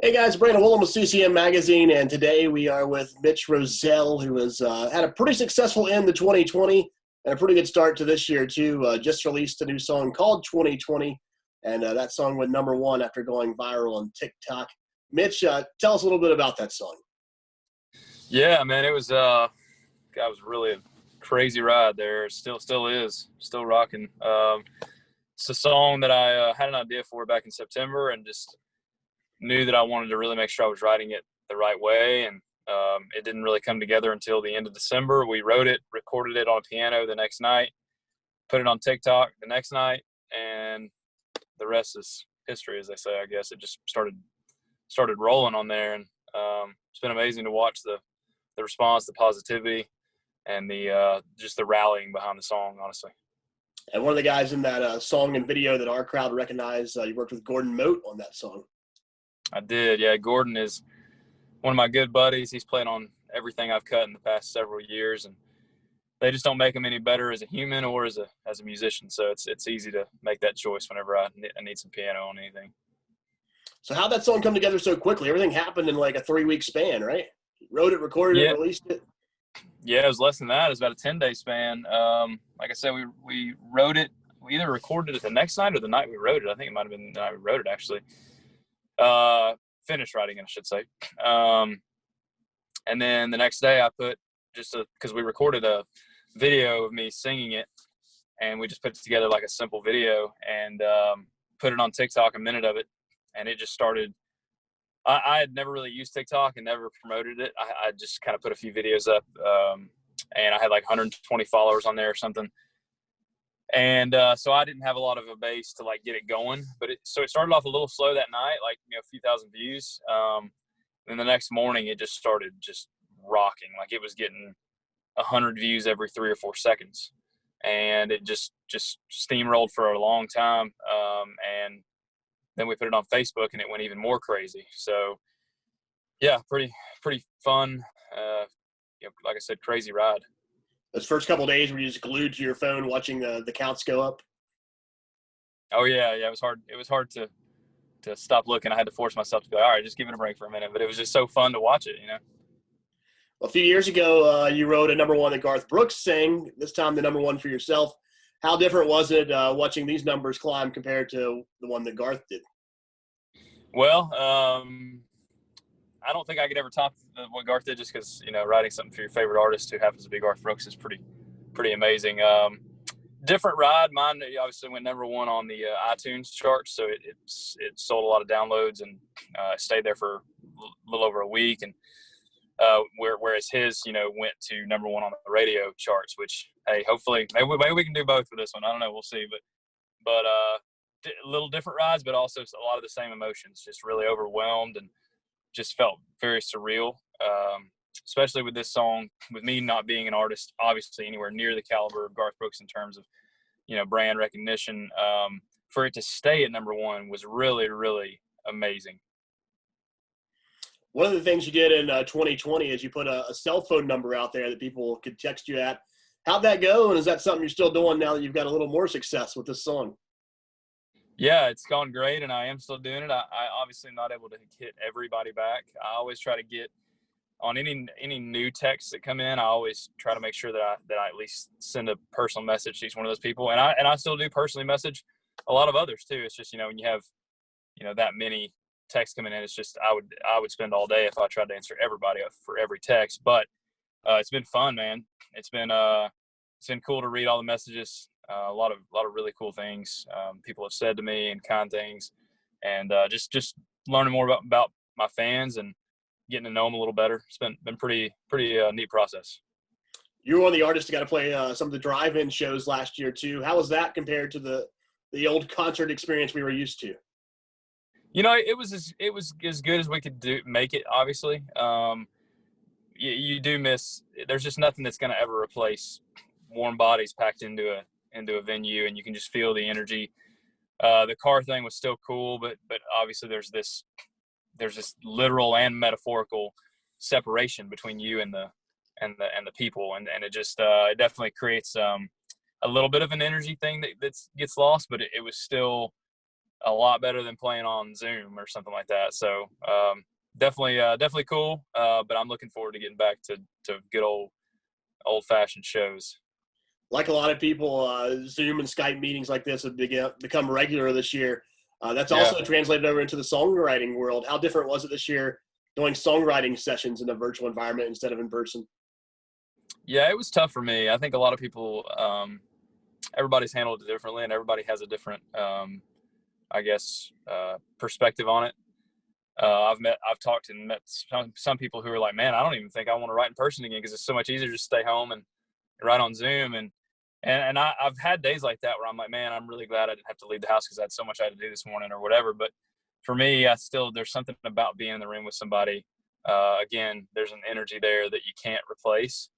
Hey guys, Brandon Willem with CCM Magazine, and today we are with Mitch Rosell, who has had a pretty successful end to 2020 and a pretty good start to this year too. Just released a new song called 2020, and that song went number one after going viral on TikTok. Mitch, tell us a little bit about that song. Yeah, man, God, it was really a crazy ride there. Still is, still rocking. It's a song that I had an idea for back in September, and just knew that I wanted to really make sure I was writing it the right way. And it didn't really come together until the end of December. We wrote it, recorded it on a piano the next night, put it on TikTok the next night, and the rest is history, as they say. I guess it just started rolling on there, and it's been amazing to watch the response, the positivity, and the just the rallying behind the song, honestly. And one of the guys in that song and video that our crowd recognized, you worked with Gordon Moat on that song. I did, yeah. Gordon is one of my good buddies. He's played on everything I've cut in the past several years, and they just don't make him any better as a human or as a musician. So it's easy to make that choice whenever I need some piano on anything. So how'd that song come together so quickly? Everything happened in like a 3-week span, right? You wrote it, recorded it, Yeah, released it. yeah. It was less than that. It was about a 10-day span. Like I said, we wrote it. We either recorded it the next night or the night we wrote it. I think it might have been the night we wrote it, actually. Uh, Finished writing it, I should say. And then the next day I put because we recorded a video of me singing it, and we just put together like a simple video and put it on TikTok, a minute of it, and it just started. I had never really used TikTok and never promoted it. I just kind of put a few videos up, and I had like 120 followers on there or something. And so I didn't have a lot of a base to like get it going, but so it started off a little slow that night, like a few thousand views. And the next morning it just started just rocking, like it was getting 100 views every 3 or 4 seconds, and it just steamrolled for a long time. And then we put it on Facebook, and it went even more crazy. So yeah, pretty fun. Like I said, crazy ride. Those first couple of days were you just glued to your phone watching the counts go up? Oh yeah. It was hard to stop looking. I had to force myself to be like, all right, just give it a break for a minute. But it was just so fun to watch it. Well, a few years ago, you wrote a number one that Garth Brooks sang. This time, the number one for yourself. How different was it watching these numbers climb compared to the one that Garth did? Well, I don't think I could ever top what Garth did, just because writing something for your favorite artist who happens to be Garth Brooks is pretty amazing. Different ride. Mine obviously went number one on the iTunes charts, so it sold a lot of downloads, and stayed there for a little over a week. And whereas his went to number one on the radio charts, which, hey, hopefully maybe we can do both for this one. I don't know, we'll see. But a little different rides, but also a lot of the same emotions. Just really overwhelmed, and just felt very surreal. Especially with this song, with me not being an artist obviously anywhere near the caliber of Garth Brooks in terms of brand recognition. For it to stay at number one was really amazing. One of the things you did in 2020 is you put a cell phone number out there that people could text you at. How'd that go? And is that something you're still doing now that you've got a little more success with this song? Yeah, it's gone great, and I am still doing it. I obviously am not able to hit everybody back. I always try to get on any new texts that come in. I always try to make sure that I at least send a personal message to each one of those people, and I still do personally message a lot of others too. It's just when you have that many texts coming in, it's just I would spend all day if I tried to answer everybody for every text. But it's been fun, man. It's been cool to read all the messages. A lot of really cool things people have said to me, and kind things, and just learning more about my fans and getting to know them a little better. It's been pretty neat process. You were one of the artists that got to play some of the drive-in shows last year too. How was that compared to the old concert experience we were used to? It was as good as we could make it. Obviously, you do miss. There's just nothing that's going to ever replace warm bodies packed into a venue, and you can just feel the energy. The car thing was still cool, but obviously there's this literal and metaphorical separation between you and the people, and it just it definitely creates a little bit of an energy thing that gets lost, but it was still a lot better than playing on Zoom or something like that. So definitely cool. But I'm looking forward to getting back to good old fashioned shows. Like a lot of people, Zoom and Skype meetings like this have become regular this year. That's Yeah. also translated over into the songwriting world. How different was it this year doing songwriting sessions in a virtual environment instead of in person? Yeah, it was tough for me. I think a lot of people, everybody's handled it differently, and everybody has a different, I guess, perspective on it. I've talked and met some people who are like, man, I don't even think I want to write in person again because it's so much easier to just stay home and write on Zoom. And I've had days like that where I'm like, man, I'm really glad I didn't have to leave the house because I had so much I had to do this morning or whatever. But for me, there's something about being in the room with somebody. Again, there's an energy there that you can't replace.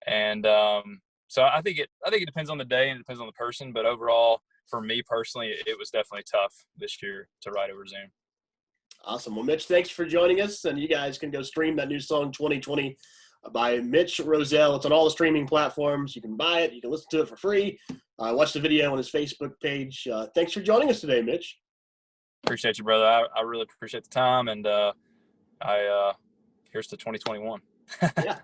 And so I think it depends on the day and it depends on the person. But overall, for me personally, it was definitely tough this year to write over Zoom. Awesome. Well, Mitch, thanks for joining us. And you guys can go stream that new song 2020 by Mitch Roselle. It's on all the streaming platforms. You can buy it. You can listen to it for free. Watch the video on his Facebook page. Thanks for joining us today, Mitch. Appreciate you, brother. I really appreciate the time. And here's to 2021. Yeah.